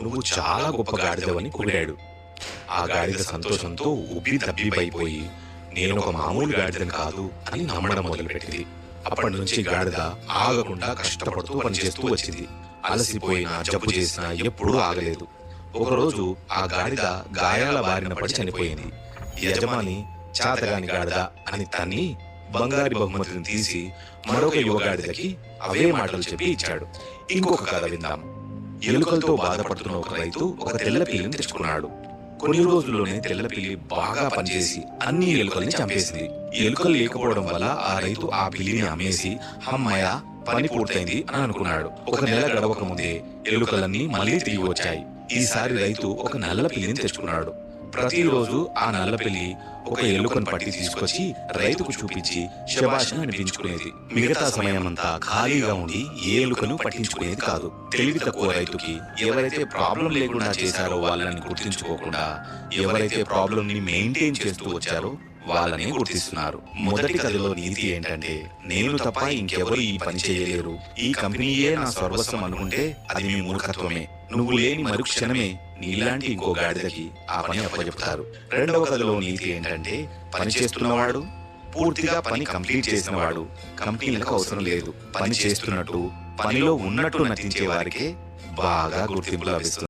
నువ్వు చాలా గొప్ప గాడిదవని పొగిడాడు. ఆ గాడిద సంతోషంతో ఉబ్బి తబ్బిబైపోయి నేను ఒక మామూలు గాడిదని కాదు అని నమ్మడం మొదలుపెట్టింది. అప్పటి నుంచి గాడిద ఆగకుండా కష్టపడుతూ పనిచేస్తూ వచ్చింది. అలసిపోయినా జబ్బు చేసినా ఎప్పుడూ ఆగలేదు. ఒకరోజు ఆ గాడిద గాయాల బారిన పడి చనిపోయింది. యజమాని చాతగాని గాడిద అని తన్ని బంగారు బహుమతిని తీసి మరొక యువగాడిదకి అవే మాటలు చెప్పి ఇచ్చాడు. ఇంకొక కథ విందాం. ఎలుకలతో బాధపడుతున్న ఒక రైతు ఒక తెల్ల పిల్లిని తెచ్చుకున్నాడు. కొన్ని రోజుల్లోనే తెల్ల పిల్లి బాగా పనిచేసి అన్ని ఎలుకల్ని చంపేసింది. ఎలుకలు లేకపోవడం వల్ల ఆ రైతు ఆ పిల్లిని అమ్మేసి అమ్మయ్య పని పూర్తయింది అని అనుకున్నాడు. ఒక నెల గడవక ముందే ఎలుకలన్నీ మళ్లీ తిరిగి వచ్చాయి. ఈసారి రైతు ఒక నల్ల పిల్లిని తెచ్చుకున్నాడు. ప్రతిరోజు ఆ నల్ల పిల్లి ఒక ఎలుకను పట్టి తీసుకొచ్చి రైతుకు చూపించి శబాష్ అనిపించుకునేది. మిగతా సమయమంతా ఖాళీగా ఉండి ఏ ఎలుకను పట్టించుకునేది కాదు. తెలివి తక్కువ రైతుకి ఎవరైతే ప్రాబ్లం లేకుండా చేశారో వాళ్ళని గుర్తించుకోకుండా ఎవరైతే ప్రాబ్లం ని మెయింటైన్ చేస్తూ వచ్చారో వాళ్ళని గుర్తిస్తున్నారు. మొదటి కథలో నీతి ఏంటంటే, నేను తప్ప ఇంకెవరు ఈ పని చేయలేరు, ఈ కంపెనీయే నా సర్వస్వం అనుకుంటే అది మీ మూర్ఖత్వమే. నువ్వు లేని మరుక్షణమే నీలాంటి ఇంకో గాడిదకి ఆ పని అప్పచెప్తారు. రెండవ కథలో నీతి ఏంటంటే, పని చేస్తున్నవాడు పూర్తిగా పని కంప్లీట్ చేసిన వాడు కంపెనీలకు అవసరం లేదు. పని చేస్తున్నట్టు పనిలో ఉన్నట్టు నటించే వారికే బాగా గుర్తింపు లభిస్తుంది.